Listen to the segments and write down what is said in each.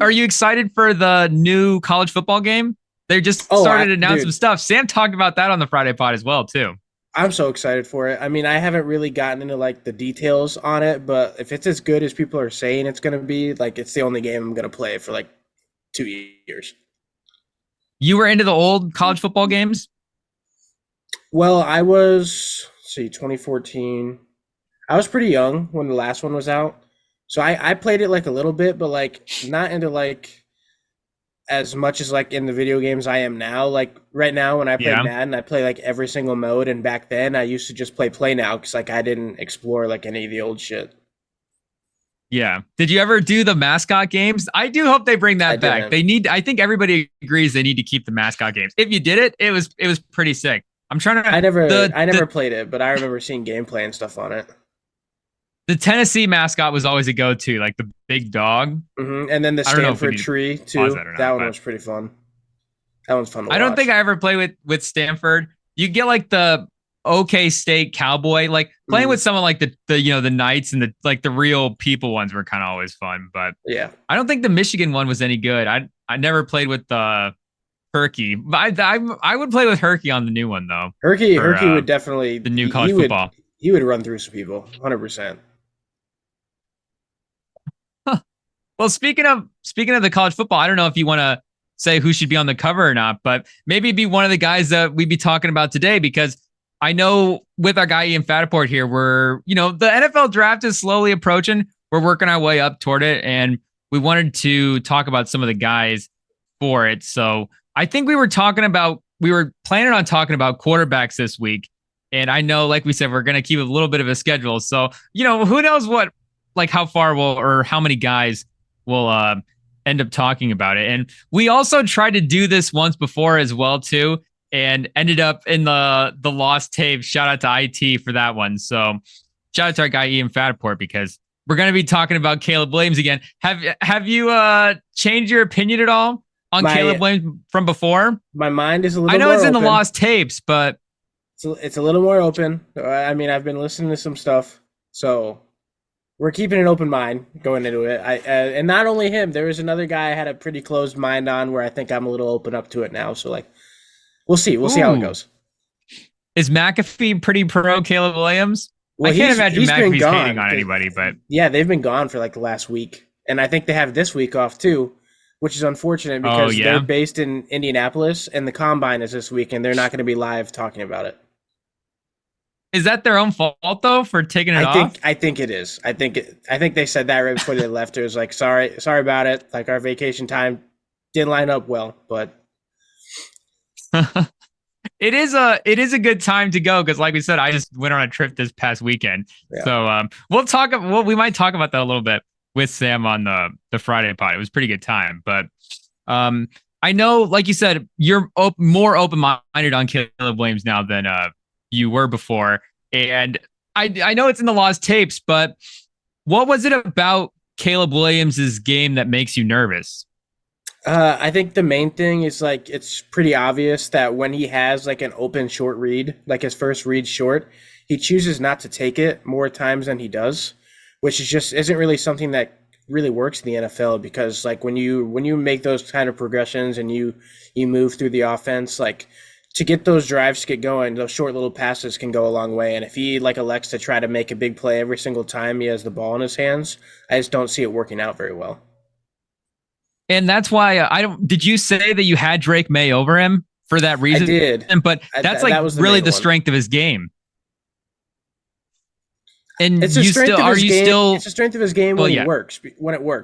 Are you excited for the new college football game? They just started to announce some stuff. Sam talked about that on the Friday pod as well, too. I'm so excited for it. I mean, I haven't really gotten into like the details on it, but if it's as good as people are saying it's going to be, like it's the only game I'm going to play for like 2 years. You were into the old college football games? Well, I was, let's see, 2014. I was pretty young when the last one was out. So I played it like a little bit, but like not into like as much as like in the video games I am now. Like right now when I play Madden, I play like every single mode, and back then I used to just play now because like I didn't explore like any of the old shit. Yeah. Did you ever do the mascot games? I do hope they bring that back. Didn't. They need. I think everybody agrees they need to keep the mascot games. If you did it, it was pretty sick. I'm trying to. I never played it, but I remember seeing gameplay and stuff on it. The Tennessee mascot was always a go-to, like the big dog. Mm-hmm. And then the Stanford tree too. That one was pretty fun. That one's fun to watch. I don't think I ever played with Stanford. You get like the OK State Cowboy, like playing with someone like the Knights and the real people ones were kind of always fun. But yeah, I don't think the Michigan one was any good. I never played with the Herky. I would play with Herky on the new one though. Herky would definitely the new college football. He would run through some people, 100%. Well, speaking of the college football, I don't know if you want to say who should be on the cover or not, but maybe be one of the guys that we'd be talking about today, because I know with our guy Ian Fattaport here, we're, the NFL draft is slowly approaching. We're working our way up toward it, and we wanted to talk about some of the guys for it. So I think we were planning on talking about quarterbacks this week. And I know, like we said, we're going to keep a little bit of a schedule. So, who knows how far or how many guys we'll end up talking about it. And we also tried to do this once before as well, too, and ended up in the lost tape. Shout out to IT for that one. So shout out to our guy, Ian Fattaport, because we're going to be talking about Caleb Williams again. Have you changed your opinion at all on Caleb Williams from before? My mind is a little more I know it's in open. the lost tapes, but it's a little more open. I mean, I've been listening to some stuff, so we're keeping an open mind going into it. And not only him, there was another guy I had a pretty closed mind on where I think I'm a little open up to it now. So we'll see. We'll see how it goes. Is McAfee pretty pro Caleb Williams? Well, I can't imagine McAfee's hating on anybody, but yeah, they've been gone for the last week, and I think they have this week off too, which is unfortunate because they're based in Indianapolis, and the combine is this week, and they're not going to be live talking about it. Is that their own fault though for taking it off? I think it is. I think they said that right before they left. It was like, sorry about it. Like, our vacation time didn't line up well, but it is a good time to go, because like we said, I just went on a trip this past weekend. Yeah. So we might talk about that a little bit with Sam on the Friday pod. It was a pretty good time, but I know, like you said, you're more open-minded on Caleb Williams now than you were before. And I know it's in the lost tapes, but what was it about Caleb Williams' game that makes you nervous? I think the main thing is it's pretty obvious that when he has an open short read, like his first read short, he chooses not to take it more times than he does, which isn't really something that really works in the NFL, because when you make those kind of progressions and you move through the offense, to get those drives to get going, those short little passes can go a long way. And if he elects to try to make a big play every single time he has the ball in his hands, I just don't see it working out very well. And that's why did you say that you had Drake Maye over him for that reason? I did. But that's that was really the strength of his game. And it's the strength of his game when it works,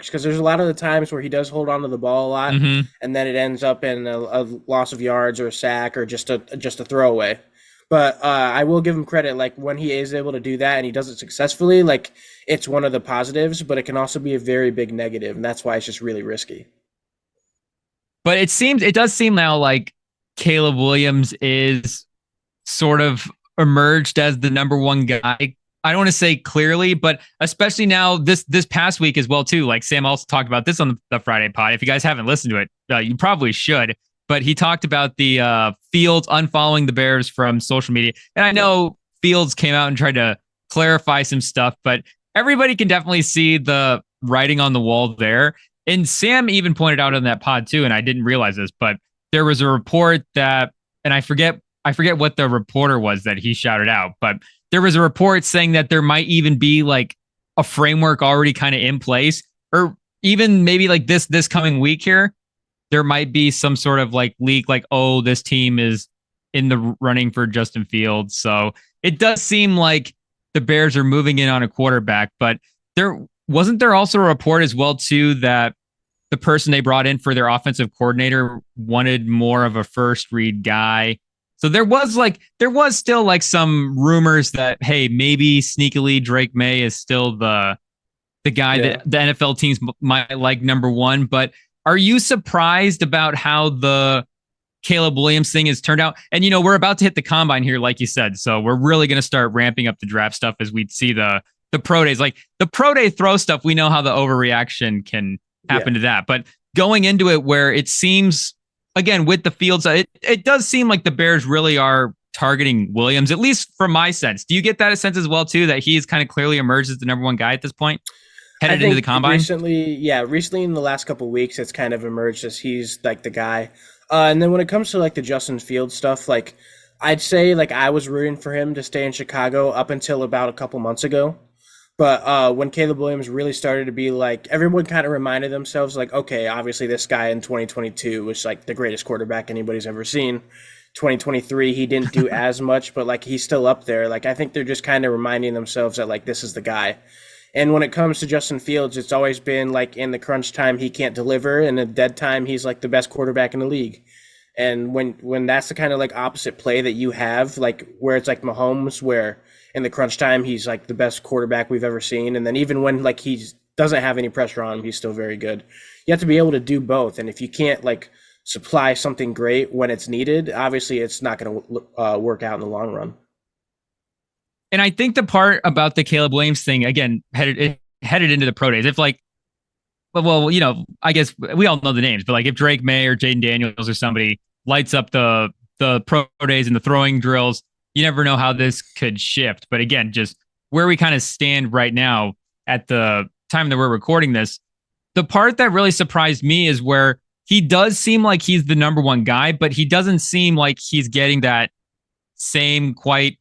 because there's a lot of the times where he does hold on to the ball a lot, and then it ends up in a loss of yards or a sack or just a throwaway. But I will give him credit, when he is able to do that and he does it successfully, it's one of the positives, but it can also be a very big negative, and that's why it's just really risky. But it does seem now like Caleb Williams is sort of emerged as the number one guy. I don't want to say clearly, but especially now this past week as well too. Like Sam also talked about this on the Friday pod. If you guys haven't listened to it, you probably should. But he talked about the Fields unfollowing the Bears from social media. And I know Fields came out and tried to clarify some stuff, but everybody can definitely see the writing on the wall there. And Sam even pointed out on that pod too, and I didn't realize this, but there was a report that, and I forget what the reporter was that he shouted out, but there was a report saying that there might even be like a framework already kind of in place, or even maybe like this coming week here, there might be some sort of like leak, like, oh, this team is in the running for Justin Fields. So it does seem like the Bears are moving in on a quarterback, but there also a report as well too that the person they brought in for their offensive coordinator wanted more of a first read guy. So there was still like some rumors that, hey, maybe sneakily Drake Maye is still the guy that the NFL teams might like number one. But are you surprised about how the Caleb Williams thing has turned out? And, we're about to hit the combine here, like you said. So we're really going to start ramping up the draft stuff as we see the pro days. Like the pro day throw stuff, we know how the overreaction can happen to that. But going into it where it seems, again, with the Fields, it does seem like the Bears really are targeting Williams, at least from my sense. Do you get that sense as well, too, that he's kind of clearly emerged as the number one guy at this point, headed into the combine? Recently in the last couple of weeks, it's kind of emerged as he's like the guy. And then when it comes to like the Justin Fields stuff, like I'd say like I was rooting for him to stay in Chicago up until about a couple months ago. But when Caleb Williams really started to be like, everyone kind of reminded themselves like, okay, obviously this guy in 2022 was like the greatest quarterback anybody's ever seen. 2023, he didn't do as much, but like he's still up there. Like I think they're just kind of reminding themselves that like this is the guy. And when it comes to Justin Fields, it's always been like in the crunch time, he can't deliver. And in dead time, he's like the best quarterback in the league. And when that's the kind of like opposite play that you have, like where it's like Mahomes, where in the crunch time, he's like the best quarterback we've ever seen. And then even when like he doesn't have any pressure on him, he's still very good. You have to be able to do both. And if you can't like supply something great when it's needed, obviously it's not going to work out in the long run. And I think the part about the Caleb Williams thing, again, headed into the pro days, if like, well, I guess we all know the names, but like if Drake Maye or Jayden Daniels or somebody lights up the pro days and the throwing drills, you never know how this could shift. But again, just where we kind of stand right now at the time that we're recording this, the part that really surprised me is where he does seem like he's the number one guy, but he doesn't seem like he's getting that same quite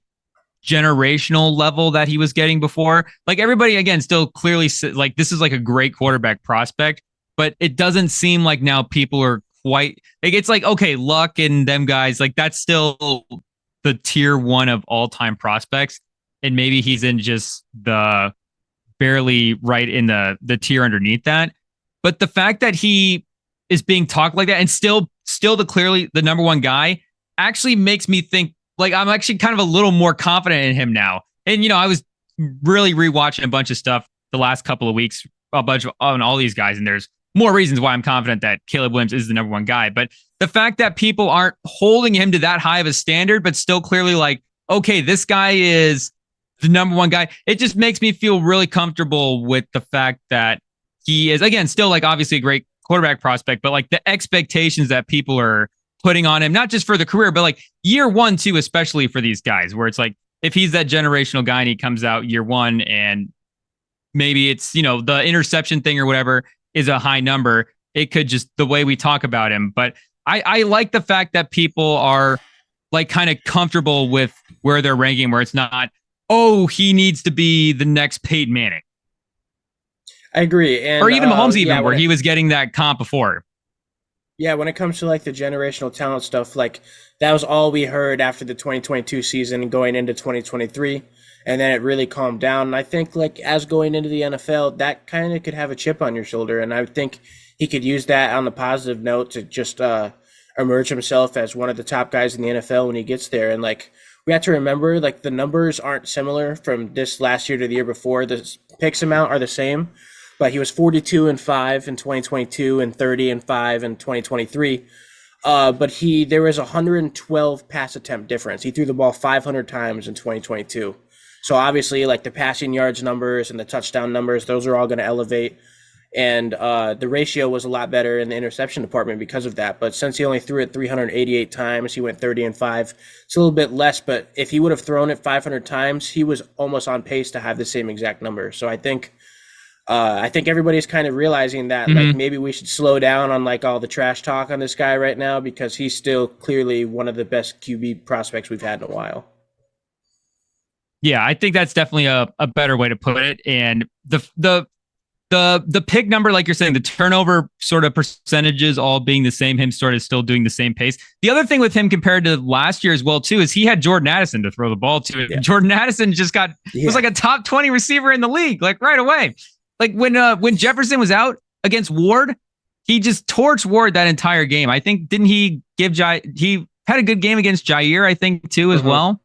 generational level that he was getting before. Like everybody, again, still clearly like this is like a great quarterback prospect, but it doesn't seem like now people are quite like, it's like, okay, Luck and them guys, like that's still the tier one of all time prospects. And maybe he's in just the barely right in the tier underneath that. But the fact that he is being talked like that and still clearly the number one guy actually makes me think like I'm actually kind of a little more confident in him now. And, I was really rewatching a bunch of stuff the last couple of weeks, a bunch on all these guys. And there's more reasons why I'm confident that Caleb Williams is the number one guy. But the fact that people aren't holding him to that high of a standard, but still clearly like, okay, this guy is the number one guy. It just makes me feel really comfortable with the fact that he is, again, still like obviously a great quarterback prospect, but like the expectations that people are putting on him, not just for the career, but like year one, too, especially for these guys, where it's like, if he's that generational guy and he comes out year one and maybe it's, the interception thing or whatever is a high number, it could just the way we talk about him. But I like the fact that people are like kind of comfortable with where they're ranking, where it's not, oh, he needs to be the next Peyton Manning. I agree. And, or even Mahomes, where he was getting that comp before. Yeah, when it comes to like the generational talent stuff, like that was all we heard after the 2022 season going into 2023. And then it really calmed down. And I think like as going into the NFL, that kind of could have a chip on your shoulder. And I think he could use that on the positive note to just emerge himself as one of the top guys in the NFL when he gets there. And like we have to remember, like the numbers aren't similar from this last year to the year before. The picks amount are the same. But he was 42-5 in 2022 and 30-5 in 2023. But there was 112 pass attempt difference. He threw the ball 500 times in 2022. So obviously, like the passing yards numbers and the touchdown numbers, those are all going to elevate. And the ratio was a lot better in the interception department because of that. But since he only threw it 388 times, he went 30-5. It's a little bit less, but if he would have thrown it 500 times, he was almost on pace to have the same exact number. So I think I think everybody's kind of realizing that like Hmm. maybe we should slow down on like all the trash talk on this guy right now because he's still clearly one of the best QB prospects we've had in a while. Yeah, I think that's definitely a better way to put it. And the pick number, like you're saying, the turnover sort of percentages all being the same, him sort of still doing the same pace. The other thing with him compared to last year as well, too, is he had Jordan Addison to throw the ball to. Yeah. Jordan Addison just was Yeah. like a top 20 receiver in the league, like right away. Like when Jefferson was out against Ward, he just torched Ward that entire game. I think didn't he give he had a good game against Jair, I think, too, as well,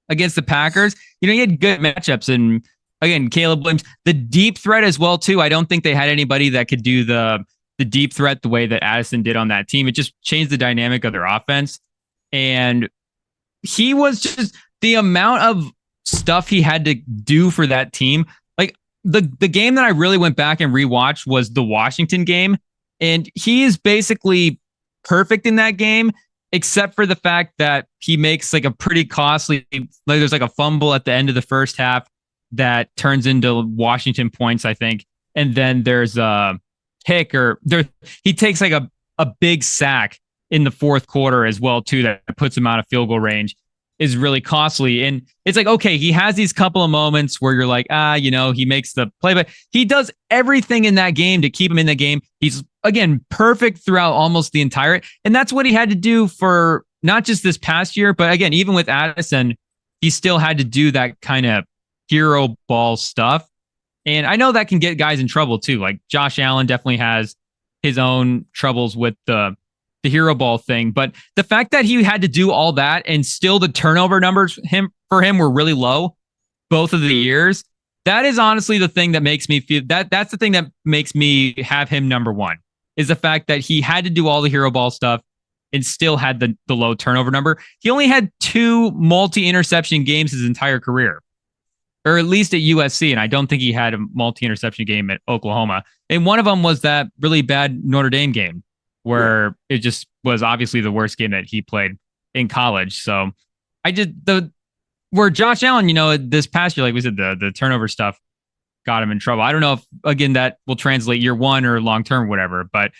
against the Packers. He had good matchups. And again, Caleb Williams, the deep threat as well, too. I don't think they had anybody that could do the deep threat the way that Addison did on that team. It just changed the dynamic of their offense. And he was just the amount of stuff he had to do for that team. Like the game that I really went back and rewatched was the Washington game. And he is basically perfect in that game, except for the fact that he makes like a pretty costly, like there's like a fumble at the end of the first half that turns into Washington points, I think. And then there's a pick he takes like a big sack in the fourth quarter as well, too, that puts him out of field goal range, is really costly. And it's like, okay, he has these couple of moments where you're like, he makes the play, but he does everything in that game to keep him in the game. He's, again, perfect throughout almost the entire, and that's what he had to do for not just this past year, but again, even with Addison, he still had to do that kind of hero ball stuff. And I know that can get guys in trouble too. Like Josh Allen definitely has his own troubles with the hero ball thing. But the fact that he had to do all that and still the turnover numbers for him were really low both of the years. That is honestly the thing that makes me feel that's the thing that makes me have him number one, is the fact that he had to do all the hero ball stuff and still had the low turnover number. He only had 2 multi-interception games his entire career, or at least at USC. And I don't think he had a multi-interception game at Oklahoma. And one of them was that really bad Notre Dame game where it just was obviously the worst game that he played in college. So where Josh Allen, this past year, like we said, the turnover stuff got him in trouble. I don't know if, again, that will translate year one or long-term, whatever, but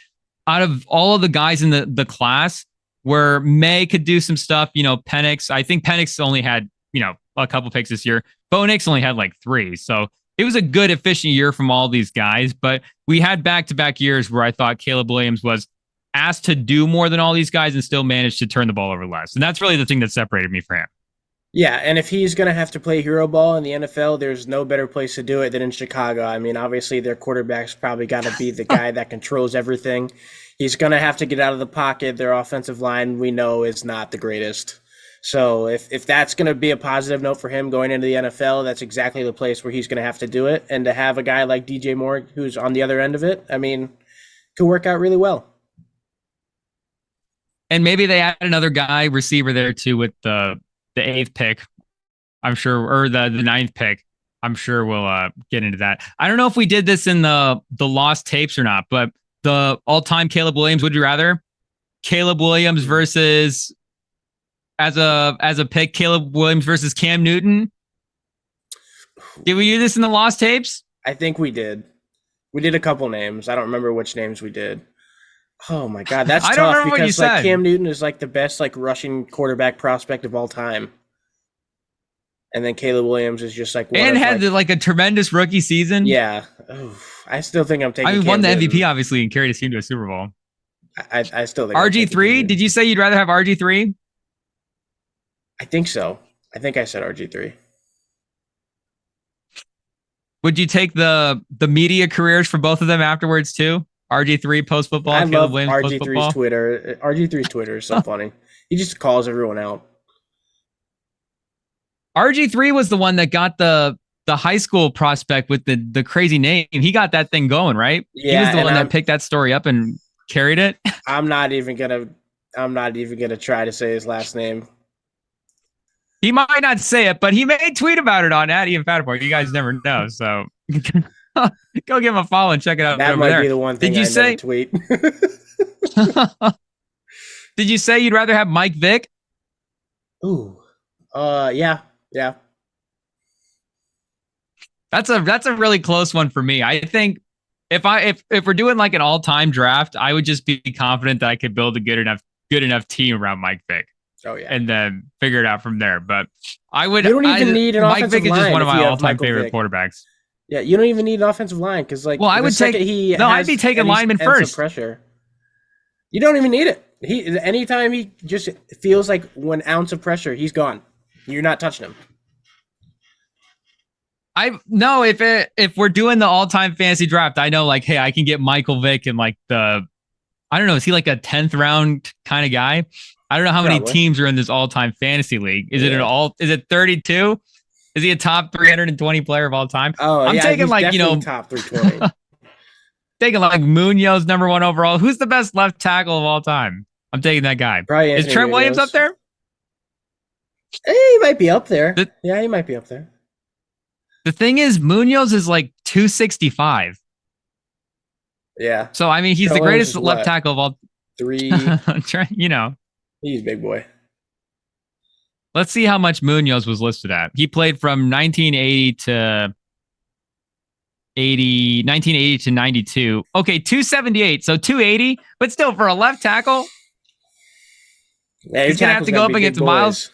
out of all of the guys in the class where May could do some stuff, Penix, I think Penix only had, a couple picks this year. Bo Nix only had like 3. So it was a good, efficient year from all these guys. But we had back-to-back years where I thought Caleb Williams was asked to do more than all these guys and still managed to turn the ball over less. And that's really the thing that separated me from him. Yeah, and if he's going to have to play hero ball in the NFL, there's no better place to do it than in Chicago. I mean, obviously their quarterback's probably got to be the guy that controls everything. He's going to have to get out of the pocket. Their offensive line, we know, is not the greatest. So if that's going to be a positive note for him going into the NFL, that's exactly the place where he's going to have to do it. And to have a guy like DJ Moore who's on the other end of it, I mean, could work out really well. And maybe they add another guy receiver there too with the 8th pick, I'm sure, or the 9th pick. I'm sure we'll get into that. I don't know if we did this in the lost tapes or not, but the all-time Caleb Williams, would you rather Caleb Williams versus as a pick, Caleb Williams versus Cam Newton? Did we do this in the lost tapes? I think we did. We did a couple names. I don't remember which names we did. Oh my God, that's tough because like Cam Newton is like the best like rushing quarterback prospect of all time, and then Caleb Williams is just like had like a tremendous rookie season. Yeah, I still think I'm taking. I mean, won the MVP obviously and carried his team to a Super Bowl. I still think RG3. Did you say you'd rather have RG3? I think so. I think I said RG3. Would you take the media careers for both of them afterwards too? RG3 post football. I love RG3's Twitter. RG3's Twitter is so funny. He just calls everyone out. RG3 was the one that got the high school prospect with the crazy name. He got that thing going, right? Yeah, he was the one that picked that story up and carried it. I'm not even gonna try to say his last name. He might not say it, but he may tweet about it on Ian Fattaport. You guys never know, so go give him a follow and check it out. That might be the one thing. Did you say tweet? Did you say you'd rather have Mike Vick? Ooh, yeah. That's a really close one for me. I think if we're doing like an all-time draft, I would just be confident that I could build a good enough team around Mike Vick. Oh yeah, and then figure it out from there. But I would. You don't even need an Mike offensive Vick is just line one of if my you have all-time Michael favorite Vick. quarterbacks. Yeah, you don't even need an offensive line because, like, well, I would take. I'd be taking lineman first. Pressure. You don't even need it. Anytime he just feels like 1 ounce of pressure, he's gone. You're not touching him. If we're doing the all-time fantasy draft, I know like, hey, I can get Michael Vick in like I don't know, is he like a 10th round kind of guy? I don't know how many teams are in this all-time fantasy league. Is it 32? Is he a top 320 player of all time? Oh, I'm taking like, top 320. Taking like Munoz #1 overall. Who's the best left tackle of all time? I'm taking that guy. Probably is Trent Williams up there? He might be up there. He might be up there. The thing is, Munoz is like 265. Yeah. So I mean, he's the greatest left tackle of all. 3. He's a big boy. Let's see how much Munoz was listed at. He played from 1980 to 1980 to 92. Okay, 278. So 280, but still for a left tackle, he's gonna have to go up against Miles.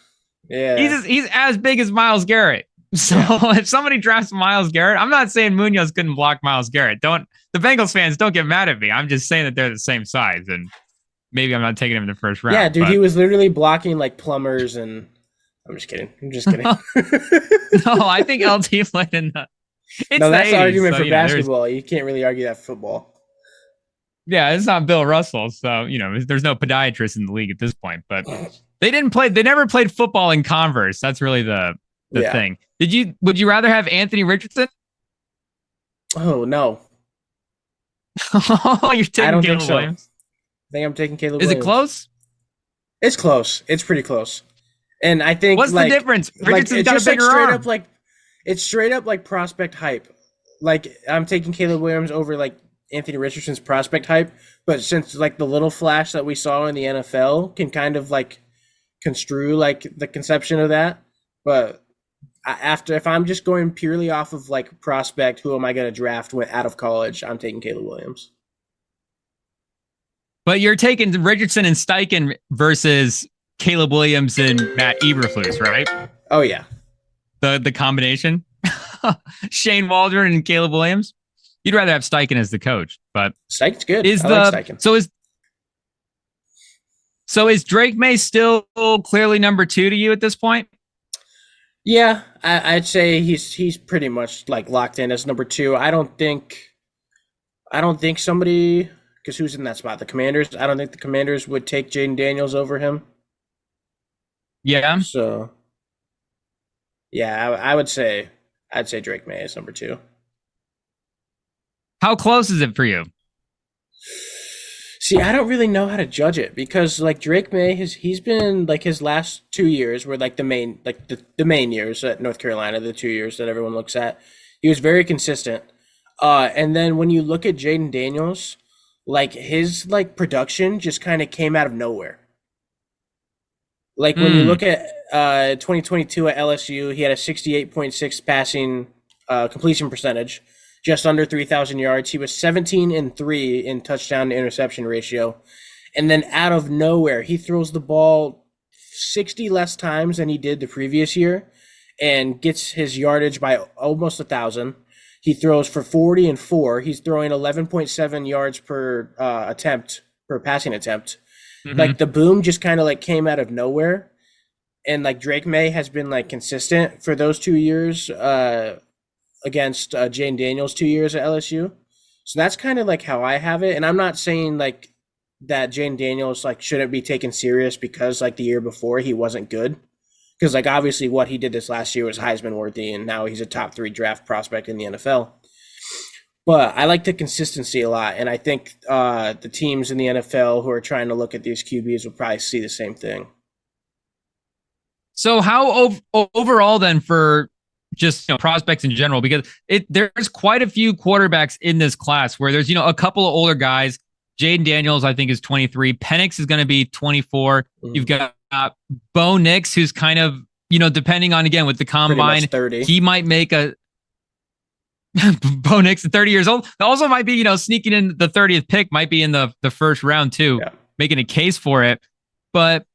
Yeah, he's as big as Myles Garrett. So if somebody drafts Myles Garrett, I'm not saying Munoz couldn't block Myles Garrett. The Bengals fans don't get mad at me. I'm just saying that they're the same size, and maybe I'm not taking him in the first round. Yeah, dude, he was literally blocking like plumbers, and I'm just kidding. No, I think LT played in the. No, that's the argument for basketball. You can't really argue that for football. Yeah, it's not Bill Russell, so there's no podiatrist in the league at this point. But they never played football in Converse. That's really the thing. Would you rather have Anthony Richardson? Oh no. You're taking Caleb Williams? I think I'm taking Caleb Williams. Is it close? It's close. It's pretty close. And I think what's the difference? Richardson's got a bigger arm. It's straight up like prospect hype. Like I'm taking Caleb Williams over like Anthony Richardson's prospect hype, but since like the little flash that we saw in the NFL can kind of like construe like the conception of that. But if I'm just going purely off of like prospect, who am I going to draft out of college? I'm taking Caleb Williams. But you're taking Richardson and Steichen versus Caleb Williams and Matt Eberflus, right? Oh yeah. The combination, Shane Waldron and Caleb Williams. You'd rather have Steichen as the coach, but Steichen's good. I like Steichen. So is Drake Maye still clearly number 2 to you at this point? Yeah, I'd say he's pretty much like locked in as number 2. I don't think somebody, because who's in that spot? The Commanders. I don't think the Commanders would take Jayden Daniels over him. Yeah. So. Yeah, I'd say Drake Maye is number 2. How close is it for you? See, I don't really know how to judge it because like Drake Maye, he's been like his last 2 years were like the main years at North Carolina, the 2 years that everyone looks at. He was very consistent. And then when you look at Jayden Daniels, like his like production just kind of came out of nowhere. Like when you look at 2022 at LSU, he had a 68.6 passing completion percentage, just under 3,000 yards. He was 17-3 in touchdown to interception ratio. And then out of nowhere, he throws the ball 60 less times than he did the previous year and gets his yardage by almost 1,000. He throws for 40 and 4. He's throwing 11.7 yards per passing attempt. Mm-hmm. Like the boom just kind of like came out of nowhere. And like Drake Maye has been like consistent for those 2 years against Jayden Daniels 2 years at LSU. So that's kind of like how I have it. And I'm not saying like that Jayden Daniels like shouldn't be taken serious because like the year before he wasn't good. Because like obviously what he did this last year was Heisman worthy, and now he's a top 3 draft prospect in the NFL. But I like the consistency a lot, and I think the teams in the NFL who are trying to look at these QBs will probably see the same thing. So how overall then for just prospects in general, because there's quite a few quarterbacks in this class where there's a couple of older guys. Jayden Daniels I think is 23. Penix is going to be 24. Mm-hmm. You've got Bo Nix, who's kind of depending on again with the combine, 30. he might make a. Bo Nix at 30 years old. Also might be, sneaking in the 30th pick, might be in the first round too, making a case for it. But,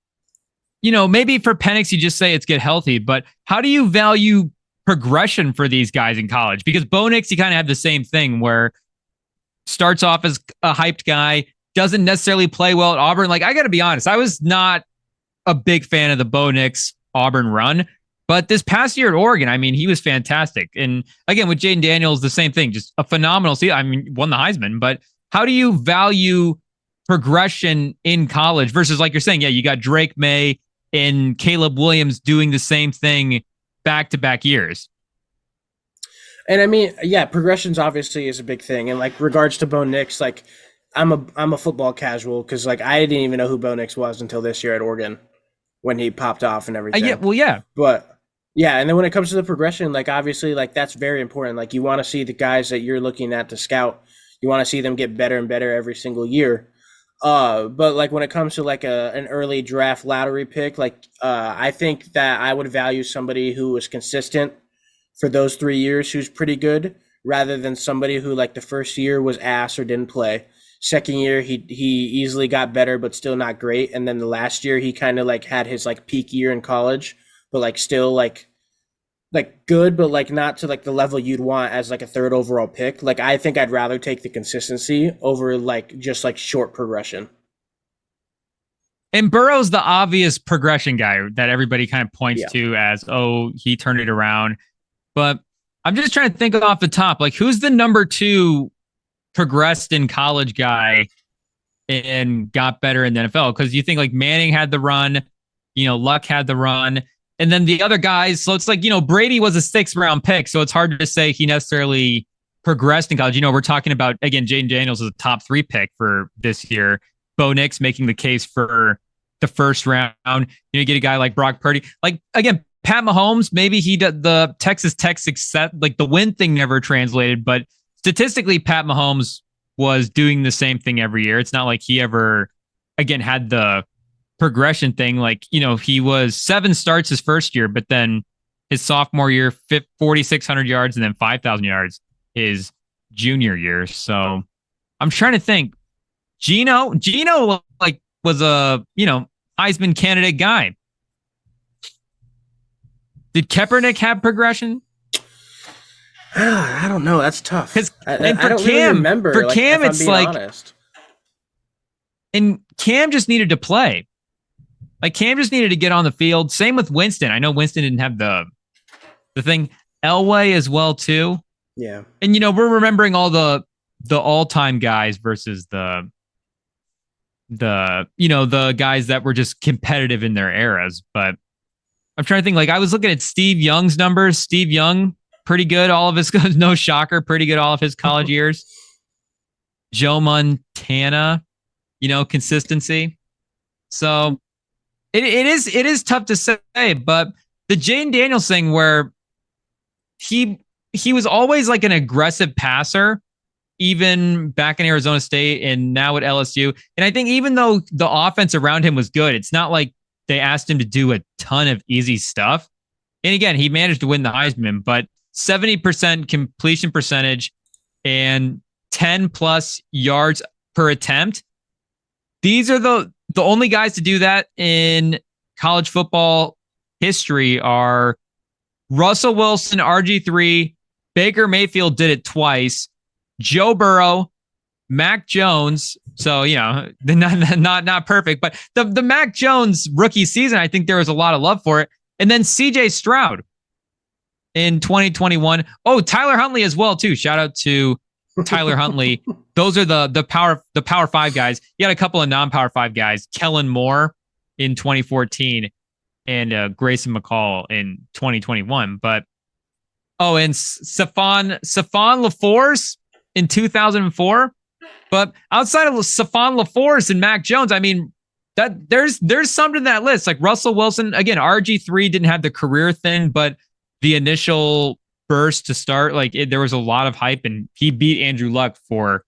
maybe for Penix, you just say it's get healthy. But how do you value progression for these guys in college? Because Bo Nix, you kind of have the same thing where starts off as a hyped guy, doesn't necessarily play well at Auburn. Like, I got to be honest, I was not a big fan of the Bo Nix Auburn run. But this past year at Oregon, I mean, he was fantastic. And again, with Jayden Daniels, the same thing, just a phenomenal season. I mean, won the Heisman. But how do you value progression in college versus, like you're saying, you got Drake Maye and Caleb Williams doing the same thing back-to-back years? And I mean, progressions obviously is a big thing. And like regards to Bo Nix, like I'm a football casual because like I didn't even know who Bo Nix was until this year at Oregon when he popped off and everything. But and then when it comes to the progression, like obviously, like that's very important. Like you want to see the guys that you're looking at to scout, you want to see them get better and better every single year. But like when it comes to like an early draft lottery pick, like I think that I would value somebody who was consistent for those 3 years, who's pretty good, rather than somebody who like the first year was ass or didn't play. Second year, he easily got better, but still not great. And then the last year, he kind of like had his like peak year in college, but like still like good, but like not to like the level you'd want as like a third overall pick. Like I think I'd rather take the consistency over like just like short progression. And Burrow's the obvious progression guy that everybody kind of points to as, oh, he turned it around. But I'm just trying to think off the top, like who's the number 2 progressed in college guy and got better in the NFL? Because you think like Manning had the run, Luck had the run, and then the other guys. So it's like, Brady was a 6th round pick. So it's hard to say he necessarily progressed in college. We're talking about, again, Jayden Daniels is a top 3 pick for this year. Bo Nix making the case for the first round. You get a guy like Brock Purdy. Like, again, Pat Mahomes, maybe he did the Texas Tech success, like the win thing never translated, but statistically, Pat Mahomes was doing the same thing every year. It's not like he ever, again, had the progression thing. Like, he was 7 starts his first year, but then his sophomore year, 4,600 yards and then 5,000 yards his junior year. So I'm trying to think. Gino like was a, Heisman candidate guy. Did Kaepernick have progression? I don't know. That's tough. I don't really remember. For Cam, it's like, honest. And Cam just needed to play. Like Cam just needed to get on the field. Same with Winston. I know Winston didn't have the thing. Elway as well too. Yeah. And we're remembering all the all-time guys versus the guys that were just competitive in their eras. But I'm trying to think, like I was looking at Steve Young's numbers. Steve Young, pretty good. All of his, no shocker, pretty good all of his college years. Joe Montana, consistency. So it is tough to say, but the Jayden Daniels thing where he was always like an aggressive passer, even back in Arizona State and now at LSU. And I think even though the offense around him was good, it's not like they asked him to do a ton of easy stuff. And again, he managed to win the Heisman, but 70% completion percentage and 10 plus yards per attempt. These are the only guys to do that in college football history are Russell Wilson, RG3, Baker Mayfield did it twice, Joe Burrow, Mac Jones. So, not perfect, but the Mac Jones rookie season, I think there was a lot of love for it. And then CJ Stroud in 2021. Oh, Tyler Huntley as well, too. Shout out to Tyler Huntley. Those are the Power 5 guys. You had a couple of non-Power 5 guys, Kellen Moore in 2014 and Grayson McCall in 2021. But and Safon LaForce in 2004. But outside of Safon LaForce and Mac Jones, I mean, that there's some to that list. Like Russell Wilson, again, RG3 didn't have the career thing, but the initial burst to start, there was a lot of hype, and he beat Andrew Luck for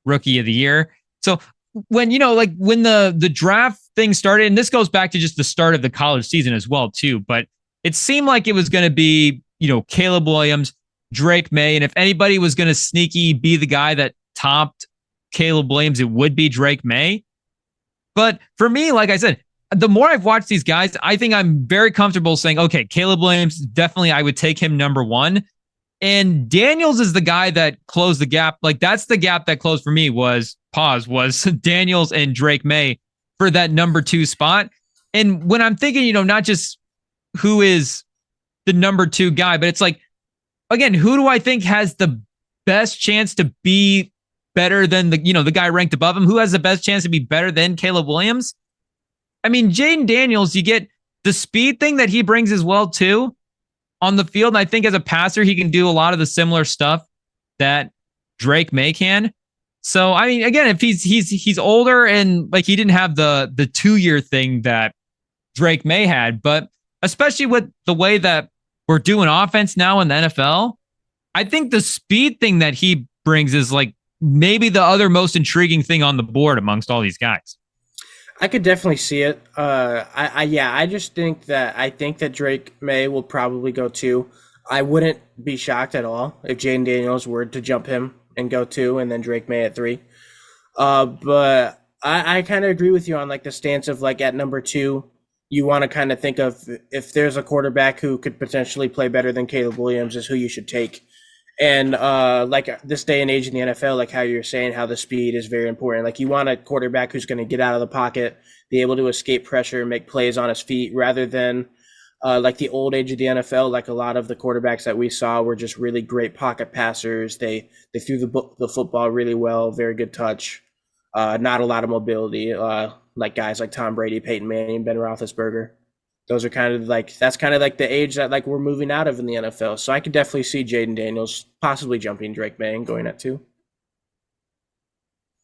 Rookie of the Year. So when when the draft thing started, and this goes back to just the start of the college season as well too, but it seemed like it was going to be Caleb Williams, Drake Maye. And if anybody was going to sneaky be the guy that topped Caleb Williams, it would be Drake Maye. But for me, like I said, the more I've watched these guys, I think I'm very comfortable saying, okay, Caleb Williams, definitely I would take him number one. And Daniels is the guy that closed the gap. Like that's the gap that closed for me was Daniels and Drake Maye for that number two spot. And when I'm thinking, not just who is the number two guy, but it's like, again, who do I think has the best chance to be better than the guy ranked above him? Who has the best chance to be better than Caleb Williams? I mean, Jayden Daniels, you get the speed thing that he brings as well too on the field. And I think as a passer, he can do a lot of the similar stuff that Drake Maye can. So, I mean, again, if he's older and like he didn't have the 2-year thing that Drake Maye had, but especially with the way that we're doing offense now in the NFL, I think the speed thing that he brings is like maybe the other most intriguing thing on the board amongst all these guys. I could definitely see it. I just think that Drake Maye will probably go 2. I wouldn't be shocked at all if Jayden Daniels were to jump him and go 2, and then Drake Maye at 3. But I kind of agree with you on like the stance of like at number 2, you want to kind of think of if there's a quarterback who could potentially play better than Caleb Williams is who you should take. And like this day and age in the NFL, like how you're saying how the speed is very important. Like you want a quarterback who's going to get out of the pocket, be able to escape pressure, make plays on his feet, rather than like the old age of the NFL. Like a lot of the quarterbacks that we saw were just really great pocket passers. They threw the football really well, very good touch, not a lot of mobility. Like guys like Tom Brady, Peyton Manning, Ben Roethlisberger. Those are that's kind of like the age that like we're moving out of in the NFL. So I could definitely see Jayden Daniels possibly jumping Drake Maye and going at 2.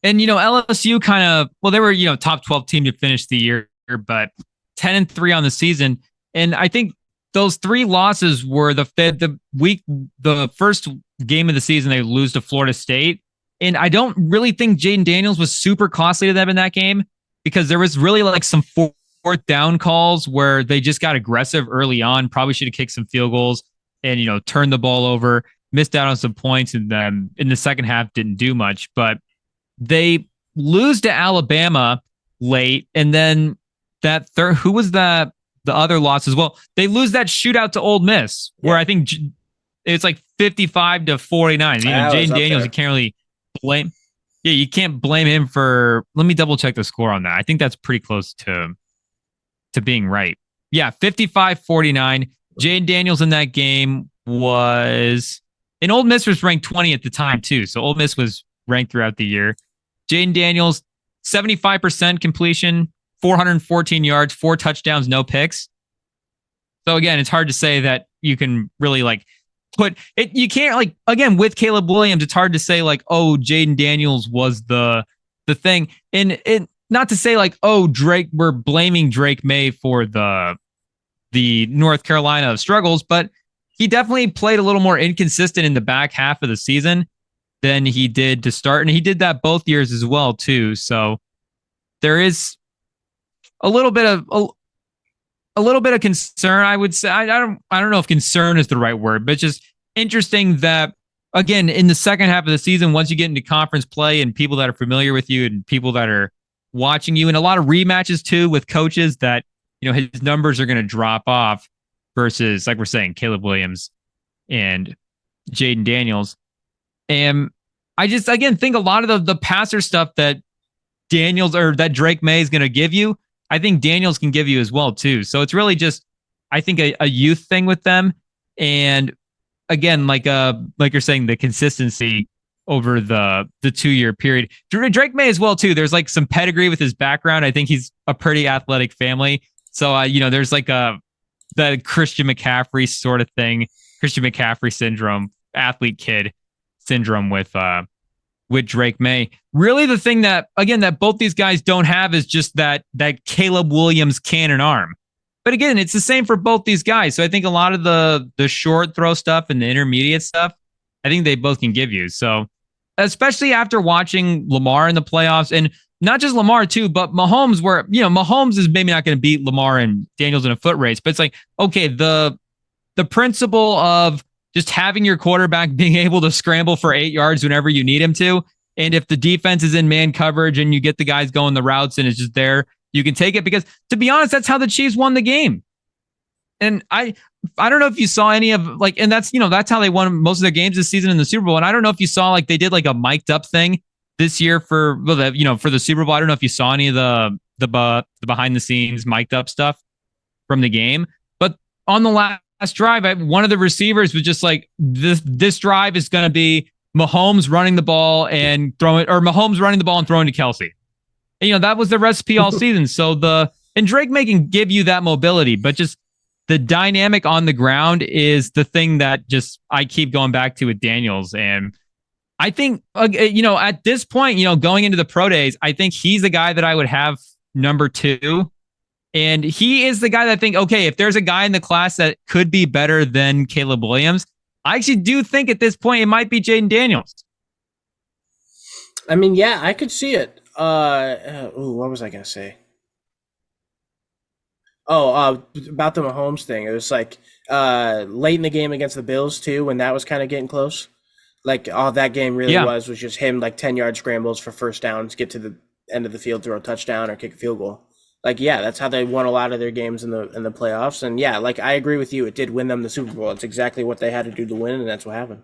And LSU kind of they were top 12 team to finish the year, but 10-3 on the season. And I think those 3 losses were the first game of the season they lose to Florida State. And I don't really think Jayden Daniels was super costly to them in that game because there was really like some fourth down calls where they just got aggressive early on, probably should have kicked some field goals and, turned the ball over, missed out on some points, and then in the second half didn't do much. But they lose to Alabama late, and then that third, who was the other loss as well? They lose that shootout to Ole Miss, where I think it's like 55-49. Jayden Daniels, you can't really blame. Yeah, you can't blame him for. Let me double check the score on that. I think that's pretty close to being right. Yeah, 55-49. Jayden Daniels in that game was, and Ole Miss was ranked 20 at the time too. So Ole Miss was ranked throughout the year. Jayden Daniels, 75% completion, 414 yards, 4 touchdowns, no picks. So again, it's hard to say that you can really like put it. You can't like, again, with Caleb Williams, it's hard to say like, oh, Jayden Daniels was the thing. And it, not to say like, oh, we're blaming Drake Maye for the North Carolina struggles, but he definitely played a little more inconsistent in the back half of the season than he did to start. And he did that both years as well, too. So there is a little bit of concern, I would say. I don't know if concern is the right word, but just interesting that, again, in the second half of the season, once you get into conference play and people that are familiar with you and people that are watching you, and a lot of rematches too with coaches, that his numbers are going to drop off versus, like we're saying, Caleb Williams and Jayden Daniels. And I just, again, think a lot of the passer stuff that Daniels or that Drake Maye is going to give you, I think Daniels can give you as well too. So it's really just, I think, a youth thing with them. And again, like you're saying, the consistency over the 2-year period. Drake Maye as well too. There's like some pedigree with his background. I think he's a pretty athletic family. So there's like the Christian McCaffrey sort of thing, Christian McCaffrey syndrome, athlete kid syndrome with Drake Maye. Really, the thing that both these guys don't have is just that Caleb Williams cannon arm. But again, it's the same for both these guys. So I think a lot of the short throw stuff and the intermediate stuff, I think they both can give you. So especially after watching Lamar in the playoffs, and not just Lamar too, but Mahomes, where, Mahomes is maybe not going to beat Lamar and Daniels in a foot race, but it's like, okay, the principle of just having your quarterback being able to scramble for 8 yards whenever you need him to. And if the defense is in man coverage and you get the guys going the routes and it's just there, you can take it, because to be honest, that's how the Chiefs won the game. And I don't know if you saw any of like, and that's, that's how they won most of their games this season in the Super Bowl. And I don't know if you saw like they did like a mic'd up thing this year for the Super Bowl. I don't know if you saw any of the behind the scenes mic'd up stuff from the game, but on the last drive, one of the receivers was just like, this drive is going to be Mahomes running the ball and throwing, or Mahomes running the ball and throwing to Kelsey. And, that was the recipe all season. So and Drake Maye can give you that mobility, but just the dynamic on the ground is the thing that just I keep going back to with Daniels. And I think, at this point, going into the pro days, I think he's the guy that I would have number 2. And he is the guy that I think, okay, if there's a guy in the class that could be better than Caleb Williams, I actually do think at this point it might be Jayden Daniels. I mean, yeah, I could see it. What was I going to say? About the Mahomes thing. It was like late in the game against the Bills too, when that was kind of getting close. Like all that game really was just him like 10-yard scrambles for first downs, get to the end of the field, throw a touchdown or kick a field goal. Like, yeah, that's how they won a lot of their games in the playoffs. And yeah, like I agree with you, it did win them the Super Bowl. It's exactly what they had to do to win, and that's what happened.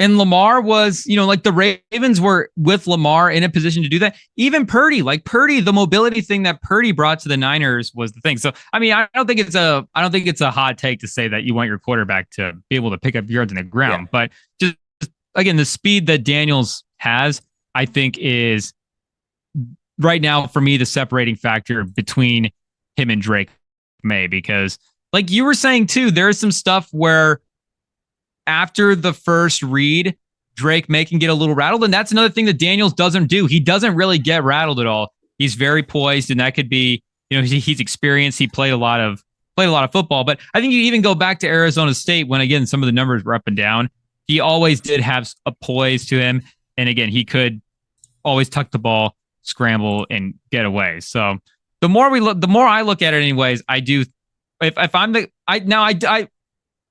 And Lamar was, like the Ravens were with Lamar in a position to do that. Even Purdy, the mobility thing that Purdy brought to the Niners was the thing. So, I mean, I don't think it's a hot take to say that you want your quarterback to be able to pick up yards in the ground, but just again, the speed that Daniels has, I think is right now for me the separating factor between him and Drake Maye, because like you were saying too, there's some stuff where after the first read, Drake Maye can get a little rattled. And that's another thing that Daniels doesn't do. He doesn't really get rattled at all. He's very poised, and that could be, he's experienced. He played a lot of football. But I think you even go back to Arizona State when, again, some of the numbers were up and down. He always did have a poise to him. And again, he could always tuck the ball, scramble, and get away. So the more I look at it anyways, I do, if I'm